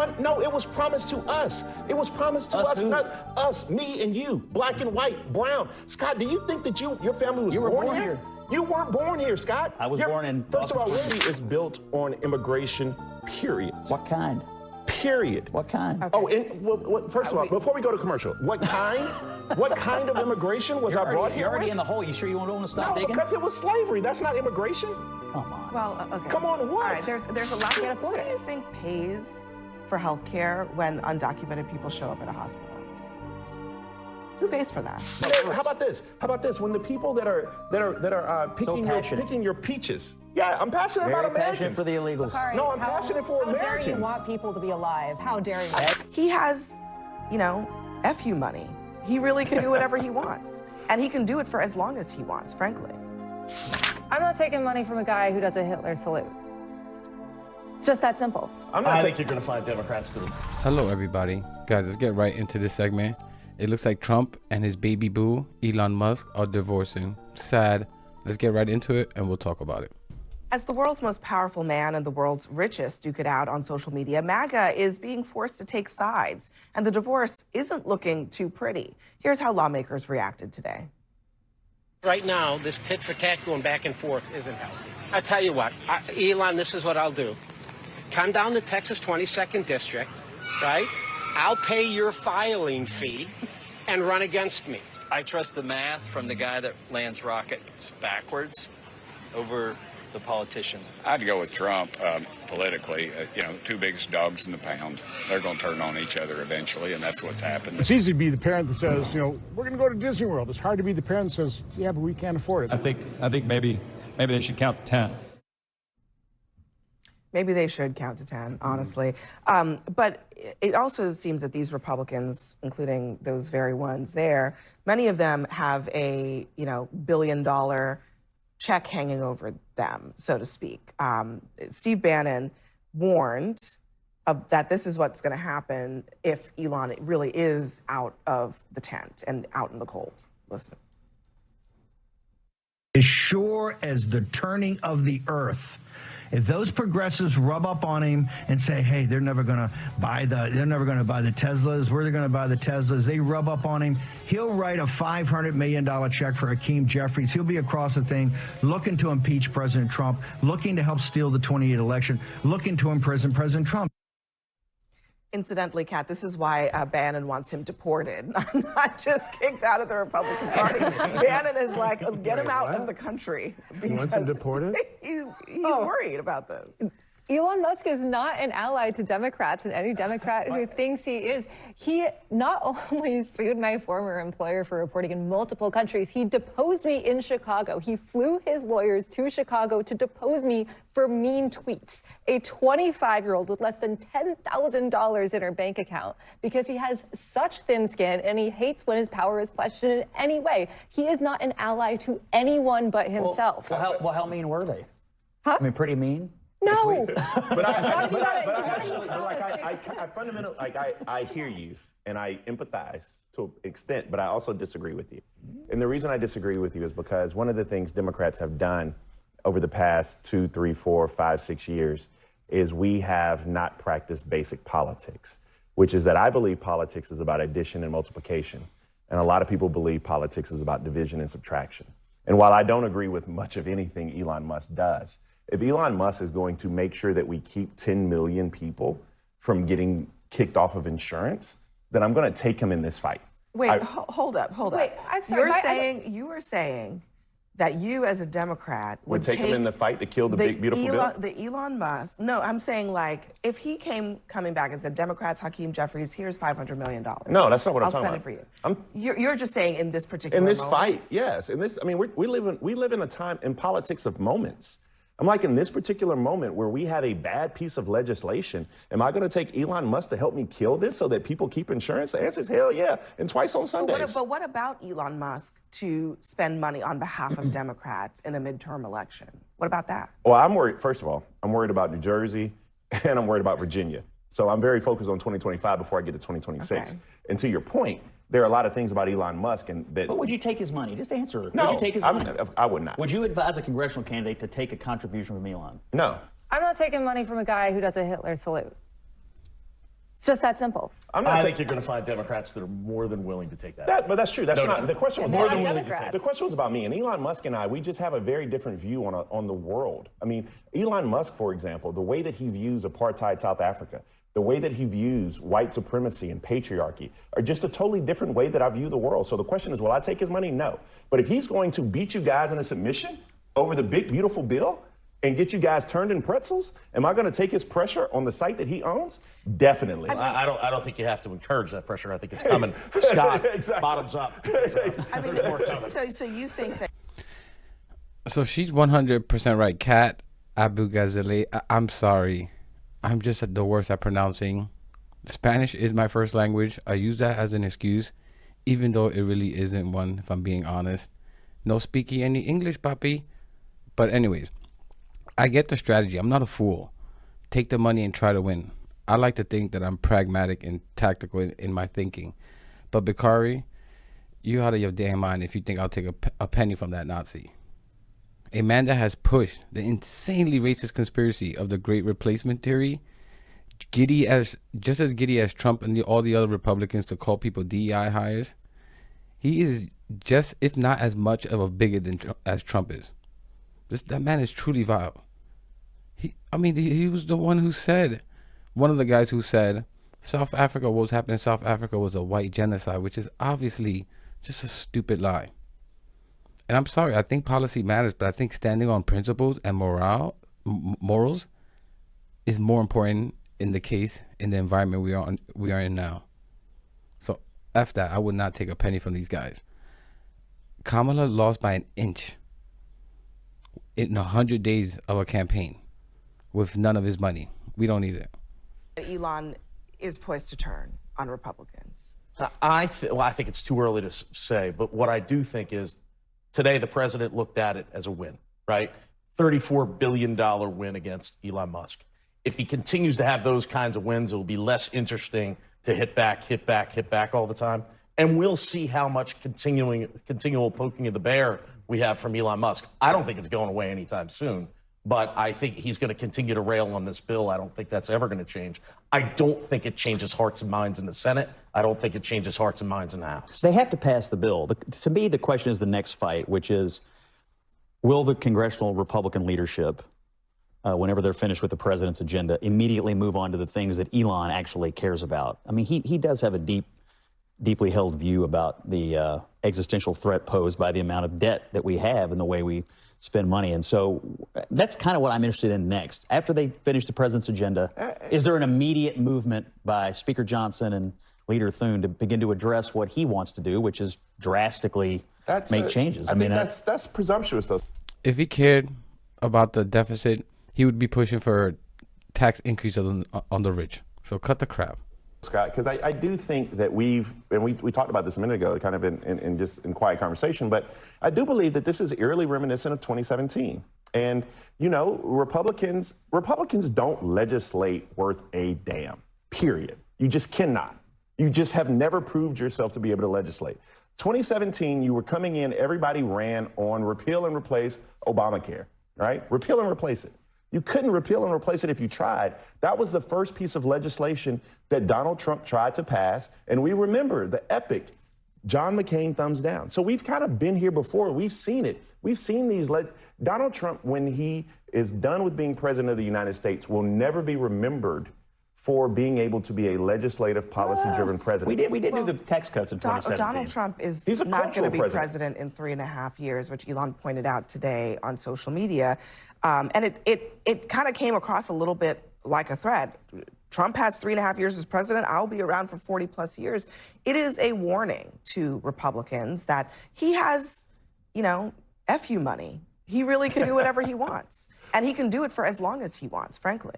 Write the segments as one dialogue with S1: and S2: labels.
S1: everyone. No, it was promised to us. It was promised to us, not us, me and you, black and white, brown. Scott, do you think that your family was born here? You weren't born here, Scott.
S2: I was born in
S1: First of all, Wendy is built on immigration, period.
S2: What kind?
S1: Period.
S2: What kind?
S1: Okay. Oh, and first of all, before we go to commercial, what kind? What kind of immigration was I brought here?
S2: You're already in the hole. You sure you don't want to stop digging?
S1: No, because it was slavery. That's not immigration.
S2: Come on.
S3: Well, okay.
S1: Come on, what?
S3: All right, there's a lot.
S4: Can't afford
S3: What do you think pays for health care when undocumented people show up at a hospital? Who pays for that?
S1: How about this? How about this? When the people that are picking your peaches. Yeah, I'm passionate about Americans.
S2: Passionate for the illegals.
S1: No, I'm passionate for Americans.
S4: How dare you want people to be alive? How dare you?
S3: He has, FU money. He really can do whatever he wants. And he can do it for as long as he wants, frankly.
S4: I'm not taking money from a guy who does a Hitler salute. It's just that simple.
S5: I think you're going to find Democrats to.
S6: Hello, everybody. Guys, let's get right into this segment. It looks like Trump and his baby boo, Elon Musk, are divorcing. Sad. Let's get right into it, and we'll talk about it.
S3: As the world's most powerful man and the world's richest duke it out on social media, MAGA is being forced to take sides, and the divorce isn't looking too pretty. Here's how lawmakers reacted today.
S7: Right now, this tit for tat going back and forth isn't healthy. I tell you what, Elon, this is what I'll do. Come down to Texas 22nd District, right? I'll pay your filing fee and run against me.
S8: I trust the math from the guy that lands rockets backwards over the politicians.
S9: I'd go with Trump politically. Two biggest dogs in the pound. They're going to turn on each other eventually, and that's what's happened.
S10: It's easy to be the parent that says, we're going to go to Disney World. It's hard to be the parent that says, yeah, but we can't afford it.
S11: I think maybe they should count to 10.
S3: Maybe they should count to 10, honestly. But it also seems that these Republicans, including those very ones there, many of them have a, billion-dollar check hanging over them, so to speak. Steve Bannon warned that this is what's going to happen if Elon really is out of the tent and out in the cold. Listen.
S12: As sure as the turning of the earth, if those progressives rub up on him and say, hey, they're never going to buy the Teslas, we're going to buy the Teslas, they rub up on him, he'll write a $500 million check for Hakeem Jeffries. He'll be across the thing looking to impeach President Trump, looking to help steal the 28 election, looking to imprison President Trump.
S3: Incidentally, Kat, this is why Bannon wants him deported, not just kicked out of the Republican Party. Bannon is like, get him out of the country.
S5: He wants him deported?
S3: He's worried about this.
S4: Elon Musk is not an ally to Democrats, and any Democrat who thinks he is. He not only sued my former employer for reporting in multiple countries, he deposed me in Chicago. He flew his lawyers to Chicago to depose me for mean tweets. A 25-year-old with less than $10,000 in her bank account because he has such thin skin and he hates when his power is questioned in any way. He is not an ally to anyone but himself.
S2: Well, how mean were they?
S4: Huh?
S2: I mean, pretty mean?
S4: No.
S1: I hear you and I empathize to an extent, but I also disagree with you. And the reason I disagree with you is because one of the things Democrats have done over the past 2, 3, 4, 5, 6 years is we have not practiced basic politics, which is that I believe politics is about addition and multiplication. And a lot of people believe politics is about division and subtraction. And while I don't agree with much of anything Elon Musk does, if Elon Musk is going to make sure that we keep 10 million people from getting kicked off of insurance, then I'm going to take him in this fight.
S3: Wait, hold up.
S4: Wait, I'm sorry.
S3: You were saying that you as a Democrat would
S1: take him in the fight to kill the big, beautiful bill?
S3: The Elon Musk. No, I'm saying if he coming back and said, Democrats, Hakeem Jeffries, here's $500 million.
S1: No, that's not what I'm talking
S3: about. I'll spend it for you. You're just saying in this particular
S1: in this
S3: moment?
S1: fight, yes. We live in a time in politics of moments. I'm like, in this particular moment where we have a bad piece of legislation, am I going to take Elon Musk to help me kill this so that people keep insurance? The answer is hell yeah, and twice on Sundays.
S3: But what about Elon Musk to spend money on behalf of Democrats in a midterm election? What about that?
S1: Well, I'm worried, first of all, I'm worried about New Jersey and I'm worried about Virginia. So I'm very focused on 2025 before I get to 2026. Okay. And to your point, there are a lot of things about Elon Musk
S2: But would you take his money? Just answer it.
S1: No,
S2: would you take his money?
S1: I would not.
S2: Would you advise a congressional candidate to take a contribution from Elon?
S1: No.
S4: I'm not taking money from a guy who does a Hitler salute. It's just that simple.
S5: I think you're going to find Democrats that are more than willing to take that.
S1: But that's true. That's not the question. Was
S4: more than
S1: willing
S4: willing to take.
S1: The question was about me and Elon Musk and I. We just have a very different view on the world. I mean, Elon Musk, for example, the way that he views apartheid South Africa, the way that he views white supremacy and patriarchy are just a totally different way that I view the world. So the question is, will I take his money? No. But if he's going to beat you guys in a submission over the big, beautiful bill and get you guys turned in pretzels, am I going to take his pressure on the site that he owns? Definitely.
S5: I don't think you have to encourage that pressure. I think it's coming. Scott,
S1: Exactly.
S5: bottoms up.
S3: I mean, so you think that
S6: So she's 100% right. Kat Abu Ghazali. I'm sorry. I'm just the worst at pronouncing. Spanish is my first language. I use that as an excuse, even though it really isn't one, if I'm being honest. No speaking any English, papi. But anyways, I get the strategy. I'm not a fool. Take the money and try to win. I like to think that I'm pragmatic and tactical in my thinking. But Bakari, you out of your damn mind if you think I'll take a penny from that Nazi. A man that has pushed the insanely racist conspiracy of the Great Replacement theory, just as giddy as Trump and all the other Republicans to call people DEI hires, he is just, if not as much of a bigot as Trump is. That man is truly vile. He was the one who said, one of the guys who said, South Africa, what was happening in South Africa was a white genocide, which is obviously just a stupid lie. And I'm sorry, I think policy matters, but I think standing on principles and morals is more important in the environment we are in now. So F that, I would not take a penny from these guys. Kamala lost by an inch in 100 days of a campaign with none of his money. We don't need it.
S3: Elon is poised to turn on Republicans.
S5: I think it's too early to say, but what I do think is today the president looked at it as a win, right? $34 billion win against Elon Musk. If he continues to have those kinds of wins, it will be less interesting to hit back all the time. And we'll see how much continual poking of the bear we have from Elon Musk. I don't think it's going away anytime soon, but I think he's going to continue to rail on this bill. I don't think that's ever going to change. I don't think it changes hearts and minds in the Senate. I don't think it changes hearts and minds in the House.
S2: They have to pass the bill. To me, the question is the next fight, which is, will the congressional Republican leadership, whenever they're finished with the president's agenda, immediately move on to the things that Elon actually cares about? I mean, he does have a deeply held view about the existential threat posed by the amount of debt that we have and the way we spend money. And so that's kind of what I'm interested in next. After they finish the president's agenda, is there an immediate movement by Speaker Johnson and Leader Thune to begin to address what he wants to do, which is drastically make changes?
S1: I mean, that's presumptuous, though.
S6: If he cared about the deficit, he would be pushing for tax increases on the rich. So cut the crap.
S1: Scott, because I do think that we talked about this a minute ago, kind of in quiet conversation, but I do believe that this is eerily reminiscent of 2017. And, you know, Republicans don't legislate worth a damn, period. You just cannot. You just have never proved yourself to be able to legislate. 2017, you were coming in, everybody ran on repeal and replace Obamacare, right? Repeal and replace it. You couldn't repeal and replace it if you tried. That was the first piece of legislation that Donald Trump tried to pass. And we remember the epic John McCain thumbs down. So we've kind of been here before. We've seen it. We've seen these. Donald Trump, when he is done with being president of the United States, will never be remembered for being able to be a legislative, policy-driven president.
S2: We did do the tax cuts in 2017.
S3: Donald Trump is not going to be president in 3.5 years, which Elon pointed out today on social media. And it kind of came across a little bit like a threat. Trump has 3.5 years as president. I'll be around for 40 plus years. It is a warning to Republicans that he has, FU money. He really can do whatever he wants. And he can do it for as long as he wants, frankly.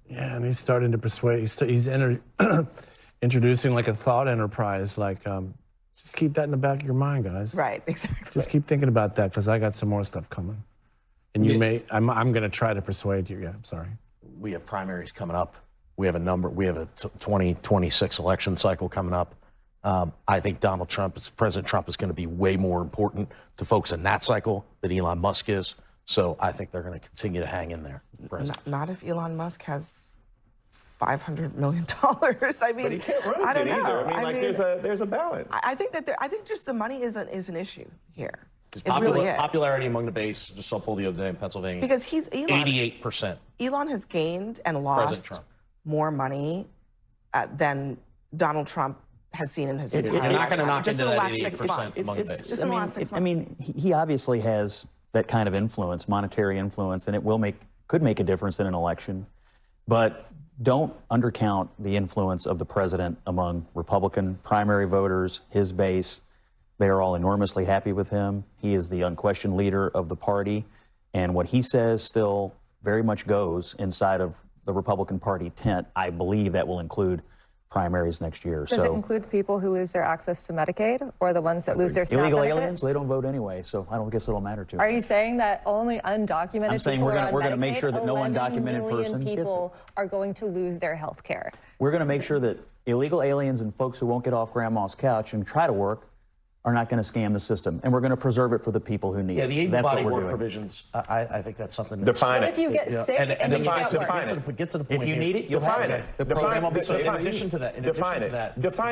S13: Yeah, and he's starting to persuade. He's introducing like a thought enterprise, like just keep that in the back of your mind, guys.
S3: Right, exactly.
S13: Just keep thinking about that because I got some more stuff coming. And I'm going to try to persuade you. Yeah, I'm sorry.
S5: We have primaries coming up. We have a 2026 election cycle coming up. I think President Trump is going to be way more important to folks in that cycle than Elon Musk is. So I think they're going to continue to hang in there.
S3: Not if Elon Musk has $500 million. I mean,
S1: But he can't run
S3: I don't
S1: it
S3: know.
S1: either. I mean, there's a balance.
S3: I think that I think just the money is an issue here. It
S5: Popular,
S3: really is.
S5: popularity among the base, just saw poll the other day in Pennsylvania.
S3: Because he's Elon.
S5: 88%.
S3: Elon has gained and
S5: President
S3: lost
S5: Trump.
S3: more money than Donald Trump has seen in his entire
S5: You're not going to
S3: lifetime.
S5: knock
S3: Just
S5: into
S3: in the
S5: that
S3: last 6
S5: 88%
S3: months.
S5: among the base.
S3: Just in the last 6 months.
S2: I mean, he obviously has that kind of influence, monetary influence, and it could make a difference in an election. But don't undercount the influence of the president among Republican primary voters, his base. They are all enormously happy with him. He is the unquestioned leader of the party. And what he says still very much goes inside of the Republican Party tent. I believe that will include primaries next year.
S4: Does it include the people who lose their access to Medicaid or the ones that lose their SNAP
S2: illegal
S4: benefits?
S2: aliens, they don't vote anyway, so I don't guess it'll matter to
S4: Are
S2: them.
S4: you saying that only undocumented
S2: I'm saying
S4: people
S2: we're
S4: are
S2: gonna
S4: on
S2: make
S4: Medicaid?
S2: sure that no
S4: 11
S2: undocumented
S4: million
S2: person gets it.
S4: people are going to lose their health care.
S2: We're going to make sure that illegal aliens and folks who won't get off grandma's couch and try to work are not going to scam the system. And we're going to preserve it for the people who need
S5: Yeah,
S2: it.
S5: the
S2: That's what
S5: able-bodied
S2: we're
S5: work
S2: doing.
S5: provisions, I think that's something that's...
S1: Define
S4: What
S1: it.
S4: if you get sick and you get work?
S5: Get to the point
S2: If you
S5: here.
S2: need it, you'll
S1: Define
S2: have
S1: it.
S2: The
S1: Define
S2: program will be
S1: it.
S5: So in
S2: define
S5: addition to that,
S1: Define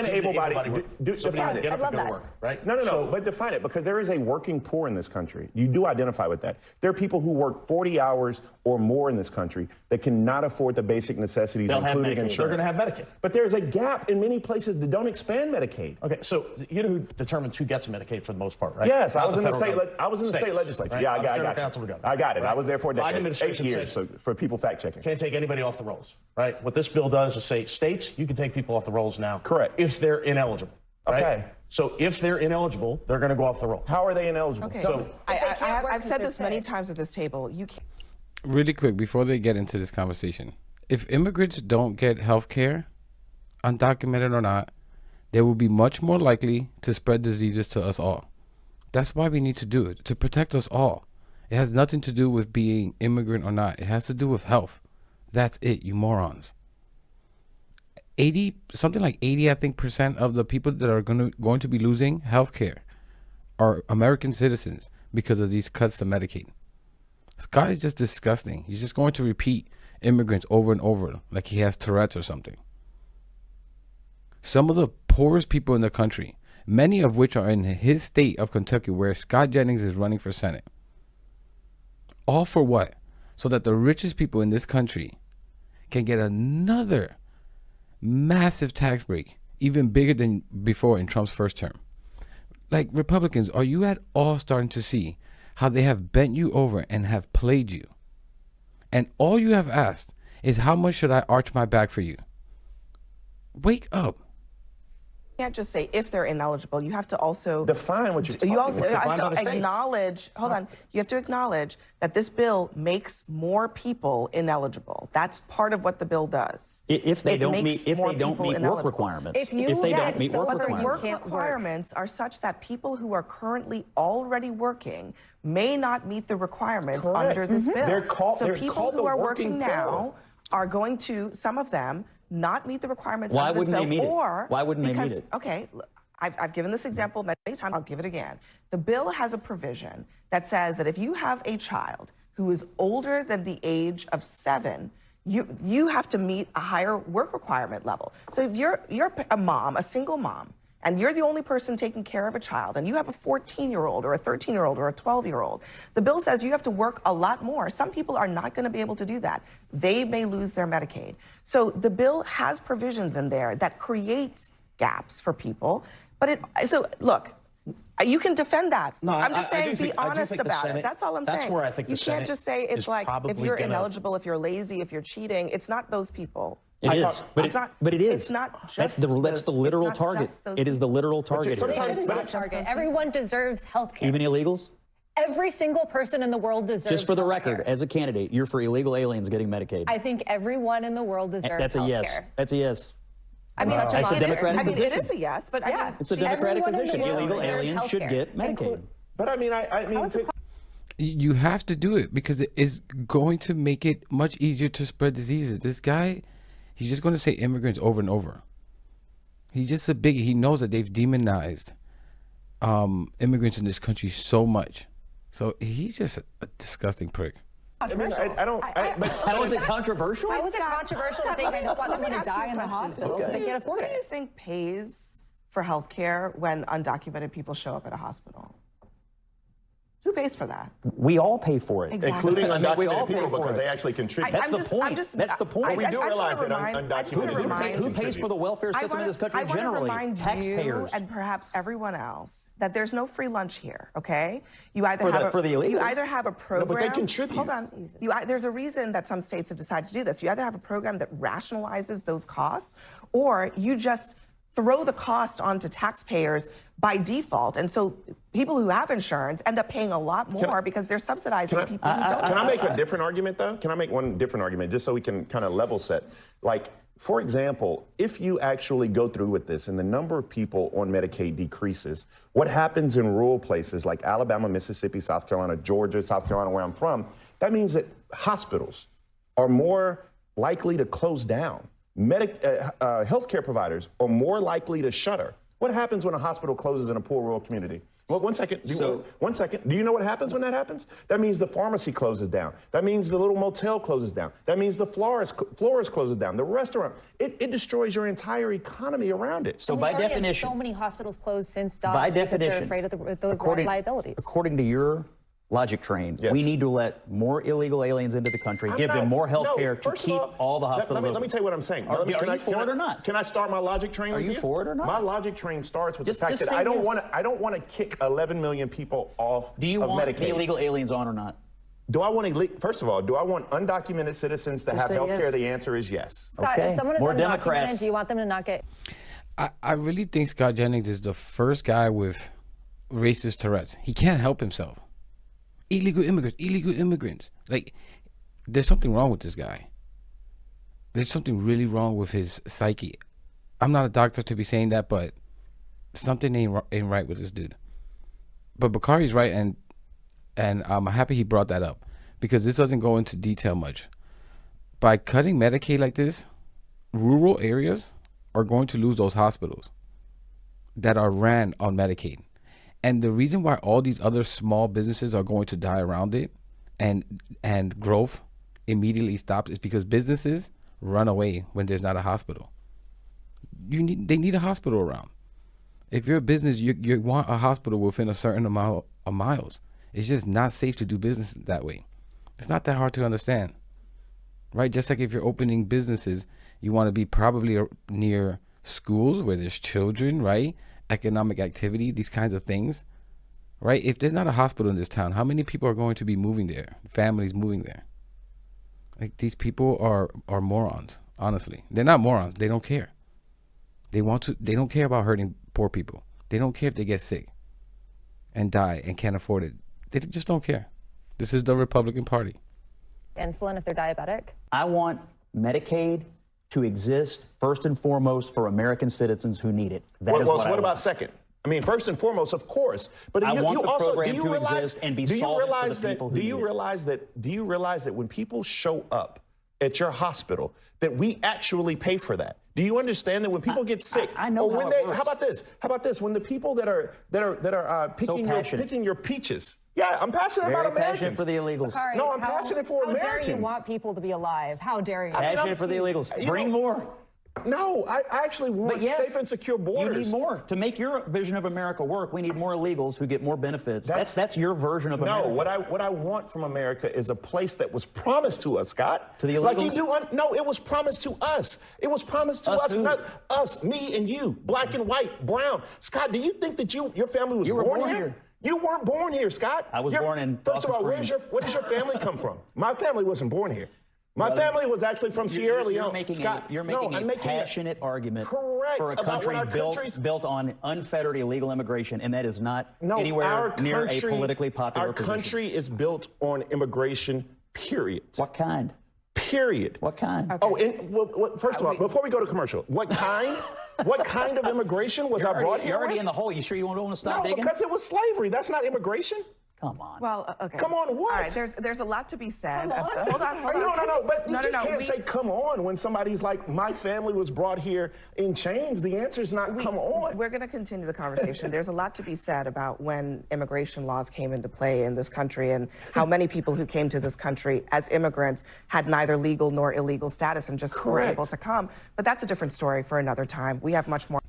S1: able-bodied.
S5: Define it. Get up
S4: I love
S5: and go to
S4: that.
S5: work, right?
S1: No, but define it, because there is a working poor in this country. You do identify with that. There are people who work 40 hours or more in this country that cannot afford the basic necessities,
S2: They'll have
S1: including
S2: Medicaid.
S1: insurance.
S5: They're going to have Medicaid.
S1: But there's a gap in many places that don't expand Medicaid.
S5: Okay, so you know who determines who gets Medicaid for the most part, right?
S1: Yes, I
S5: Not
S1: was in the
S5: federal
S1: state.
S5: government.
S1: I was in the state
S5: States,
S1: legislature.
S5: right?
S1: Yeah, I
S5: General
S1: got
S5: counsel
S1: you.
S5: of the government.
S1: I got it.
S5: Right.
S1: I was there for a
S5: Biden
S1: decade, 8
S5: administration
S1: years.
S5: said-
S1: So for people fact checking.
S5: Can't take anybody off the rolls, right? What this bill does is say, states, you can take people off the rolls now.
S1: Correct.
S5: If they're ineligible. Right?
S1: Okay.
S5: So if they're ineligible, they're going to go off the rolls.
S1: How are they ineligible?
S3: Okay.
S5: So
S3: I've said this many times at this table. You can't.
S6: Really quick, before they get into this conversation, if immigrants don't get health care, undocumented or not, they will be much more likely to spread diseases to us all. That's why we need to do it, to protect us all. It has nothing to do with being immigrant or not. It has to do with health. That's it, you morons. 80, something like 80, I think, % of the people that are going to be losing health care are American citizens because of these cuts to Medicaid. This guy is just disgusting. He's just going to repeat immigrants over and over like he has Tourette's or something. Some of the poorest people in the country, many of which are in his state of Kentucky, where Scott Jennings is running for Senate. All for what? So that the richest people in this country can get another massive tax break, even bigger than before in Trump's first term. Like, Republicans, are you at all starting to see how they have bent you over and have played you? And all you have asked is, how much should I arch my back for you? Wake up.
S3: You can't just say if they're ineligible. You have to also
S1: define what you're talking
S3: You also
S1: about.
S3: have to acknowledge. Hold on. You have to acknowledge that this bill makes more people ineligible. That's part of what the bill does.
S2: If they don't
S3: makes
S2: meet,
S3: more people
S2: work
S3: ineligible.
S2: requirements.
S4: If you
S2: they
S4: get
S2: don't meet work
S4: sober,
S3: But the
S4: you
S3: work
S2: requirements.
S4: can't work.
S3: requirements are such that people who are currently already working may not meet the requirements
S1: Correct.
S3: under this bill.
S1: They're called
S3: people
S1: the
S3: who are
S1: working
S3: working now are going to, some of them, not meet the requirements
S2: Why
S3: under this
S2: wouldn't
S3: bill.
S2: they meet it?
S3: Or
S2: Why wouldn't they meet
S3: because,
S2: it?
S3: Okay, I've given this example many times. I'll give it again. The bill has a provision that says that if you have a child who is older than the age of 7, you have to meet a higher work requirement level. So if you're a mom, a single mom, and you're the only person taking care of a child, and you have a 14-year-old or a 13-year-old or a 12-year-old, the bill says you have to work a lot more. Some people are not going to be able to do that. They may lose their Medicaid. So the bill has provisions in there that create gaps for people. But so look, you can defend that.
S5: No,
S3: I'm just
S5: I
S3: saying,
S5: do think-
S3: be
S5: I do
S3: honest
S5: think the
S3: about
S5: Senate-
S3: it. That's all I'm
S5: that's
S3: saying.
S5: where I think
S3: you
S5: the
S3: can't
S5: Senate
S3: just say it's
S5: is
S3: like if
S5: probably
S3: you're
S5: gonna-
S3: ineligible, if you're lazy, if you're cheating. It's not those people.
S2: It is, but
S3: it's not.
S2: But it is.
S3: It's not just
S2: that's the literal
S3: it's not
S2: target.
S3: just those
S2: It is the
S3: people.
S2: literal target.
S1: sometimes-
S4: It is not target. Everyone deserves health care.
S2: Even illegals?
S4: Every single person in the world deserves
S2: Just for the
S4: health
S2: record,
S4: care.
S2: as a candidate, you're for illegal aliens getting Medicaid.
S4: I think everyone in the world deserves
S2: That's a
S4: health
S2: yes.
S4: care.
S2: That's a yes.
S4: I'm such a
S2: That's a
S4: modest-
S2: Democratic
S3: I mean,
S2: position.
S3: it is a yes, but I
S4: Yeah.
S3: mean,
S2: It's a Democratic
S4: Everyone in the
S2: position.
S4: world
S2: Illegal
S4: deserves
S2: aliens should
S4: healthcare.
S2: get Medicaid.
S1: But I mean,
S6: You have to do it because it is going to make it much easier to spread diseases. This guy, he's just going to say immigrants over and over. He's just a bigot. He knows that they've demonized immigrants in this country so much. So he's just a disgusting prick.
S1: I mean, I don't.
S2: How is it controversial?
S4: How is it controversial to think they don't want someone to die in the hospital because they can't afford
S3: Who do
S4: it?
S3: you think pays for health care when undocumented people show up at a hospital? Who pays for that?
S2: We all pay for it.
S3: Exactly.
S1: Including undocumented
S2: we all pay
S1: people
S2: for
S1: because
S2: it.
S1: they actually contribute.
S2: That's the point. That's the point.
S1: We do realize that undocumented people
S2: Who pays for the welfare system in this country generally?
S3: I want to remind
S2: Taxpayers.
S3: you and perhaps everyone else that there's no free lunch here. Okay, you either
S2: For the illegals?
S3: you either have a program.
S1: but they contribute.
S3: Hold on. There's a reason that some states have decided to do this. You either have a program that rationalizes those costs, or you just throw the cost onto taxpayers by default. And so people who have insurance end up paying a lot more because they're subsidizing people who don't.
S1: Can I make a different argument, though? Can I make one different argument just so we can kind of level set? Like, for example, if you actually go through with this and the number of people on Medicaid decreases, what happens in rural places like Alabama, Mississippi, South Carolina, Georgia, South Carolina, where I'm from, that means that hospitals are more likely to close down. Healthcare providers are more likely to shutter. What happens when a hospital closes in a poor rural community? Well, one second. Do you know what happens when that happens? That means the pharmacy closes down. That means the little motel closes down. That means the florist closes down. The restaurant. It destroys your entire economy around it.
S2: So by definition,
S4: so many hospitals closed since Dobbs
S2: by
S4: because
S2: definition,
S4: they're afraid of the liabilities.
S2: According to your logic train,
S1: Yes.
S2: we need to let more illegal aliens into the country, give them more health care to keep all the hospitals
S1: let me tell you what I'm saying.
S2: Are you for it or not?
S1: Can I start my logic train with you?
S2: Are you for it or not?
S1: My logic train starts with the fact
S2: just
S1: that
S2: say
S1: I don't
S2: yes.
S1: want to kick 11 million people off
S2: Do you
S1: of
S2: want
S1: Medicaid.
S2: the illegal aliens on or not?
S1: Do I want first of all, do I want undocumented citizens to
S2: Just
S1: have
S2: say
S1: health care?
S2: yes.
S1: The answer is yes.
S4: Scott, if someone is
S2: More
S4: undocumented,
S2: Democrats.
S4: do you want them to not get?
S6: I really think Scott Jennings is the first guy with racist Tourette's. He can't help himself. Illegal immigrants. Like, there's something wrong with this guy. There's something really wrong with his psyche. I'm not a doctor to be saying that, but something ain't right with this dude. But Bakari's right, and I'm happy he brought that up because this doesn't go into detail much. By cutting Medicaid like this, rural areas are going to lose those hospitals that are ran on Medicaid. And the reason why all these other small businesses are going to die around it and growth immediately stops is because businesses run away when there's not a hospital. They need a hospital around. If you're a business, you want a hospital within a certain amount of miles. It's just not safe to do business that way. It's not that hard to understand, right? Just like if you're opening businesses, you want to be probably near schools where there's children, right? Economic activity, these kinds of things, right? If there's not a hospital in this town, how many people are going to be moving there? Families moving there? Like, these people are morons, honestly. They're not morons. They don't care. They don't care about hurting poor people. They don't care if they get sick and die and can't afford it. They just don't care. This is the Republican Party.
S4: Insulin if they're diabetic?
S2: I want Medicaid to exist first and foremost for American citizens who need it. That is what I want.
S1: About second? I mean, first and foremost, of course. But
S2: I want the
S1: also,
S2: program to exist and be solvent for the people who need it.
S1: Do you realize that when people show up at your hospital, that we actually pay for that? Do you understand that when people get sick,
S2: I know
S1: or when
S2: how it works.
S1: How about this? How about this? When the people that are picking your peaches. Yeah, I'm passionate
S2: Very
S1: about Americans.
S2: passionate for the illegals.
S4: Bakari,
S1: No, I'm passionate for Americans.
S4: How dare you want people to be alive? How dare you?
S2: Passionate for the illegals. Bring more.
S1: No, I actually want safe and secure borders.
S2: You need more. To make your vision of America work, we need more illegals who get more benefits. That's your version of America.
S1: No, what I want from America is a place that was promised to us, Scott.
S2: To the illegals?
S1: Like you do. No, it was promised to us. It was promised to us.
S2: Who?
S1: Not us, me and you, black and white, brown. Scott, do you think that your family was born here? You weren't born here, Scott.
S2: I was born in
S1: First of all, where does your family come from? My family wasn't born here. My family was actually from Sierra Leone.
S2: You're making a passionate argument for a country built on unfettered illegal immigration, and that is not anywhere near a politically popular position.
S1: Our country is built on immigration, period.
S2: What kind?
S1: Period.
S2: What kind?
S1: Okay. Oh, and first of all, before we go to commercial, what kind? What kind of immigration was I brought here?
S2: You're already in the hole. You sure you don't want to stop digging?
S1: No, because it was slavery. That's not immigration.
S2: Come on.
S3: Well, okay.
S1: Come on, what?
S3: All right, there's a lot to be said.
S4: Come on.
S3: Hold on.
S1: No, but you just can't
S3: We-
S1: say come on when somebody's like, my family was brought here in chains. The answer is not come on.
S3: We're going to continue the conversation. There's a lot to be said about when immigration laws came into play in this country and how many people who came to this country as immigrants had neither legal nor illegal status and just were able to come. But that's a different story for another time. We have much more.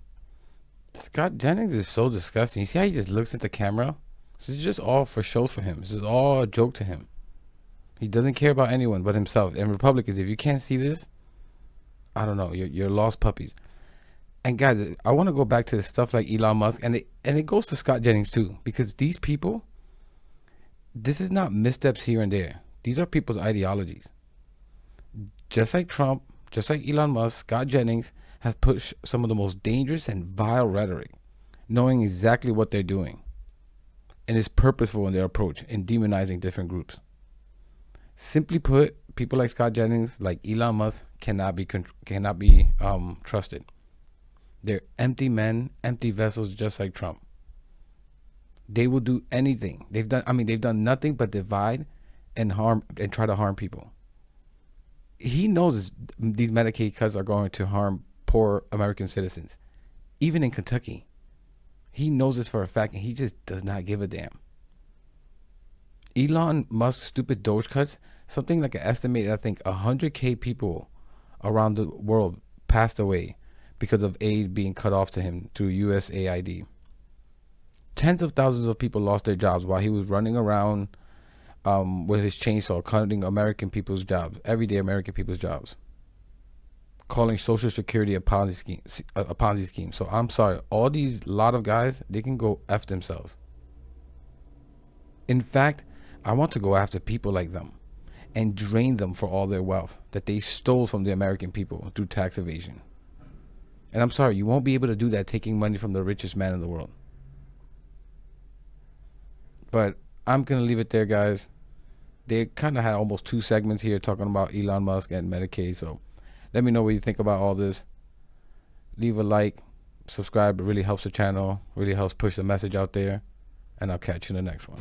S6: Scott Jennings is so disgusting. You see how he just looks at the camera? This is just all for shows for him. This is all a joke to him. He doesn't care about anyone but himself. And Republicans, if you can't see this, I don't know. You're lost puppies. And guys, I want to go back to the stuff like Elon Musk, and it goes to Scott Jennings too, because these people, this is not missteps here and there. These are people's ideologies. Just like Trump, just like Elon Musk, Scott Jennings has pushed some of the most dangerous and vile rhetoric, knowing exactly what they're doing, and is purposeful in their approach in demonizing different groups. Simply put, people like Scott Jennings, like Elon Musk, cannot be trusted. They're empty men, empty vessels, just like Trump. They will do anything. They've done nothing but divide and harm and try to harm people. He knows these Medicaid cuts are going to harm poor American citizens, even in Kentucky. He knows this for a fact, and he just does not give a damn. Elon Musk's stupid Doge cuts, something like an estimated, I think, 100K people around the world passed away because of aid being cut off to him through USAID. Tens of thousands of people lost their jobs while he was running around with his chainsaw, cutting American people's jobs, everyday American people's jobs, calling Social Security a Ponzi scheme. So I'm sorry, all these lot of guys, they can go F themselves. In fact, I want to go after people like them and drain them for all their wealth that they stole from the American people through tax evasion. And I'm sorry, you won't be able to do that taking money from the richest man in the world. But I'm going to leave it there, guys. They kind of had almost 2 segments here talking about Elon Musk and Medicaid. So let me know what you think about all this. Leave a like, subscribe. It really helps the channel, really helps push the message out there. And I'll catch you in the next one.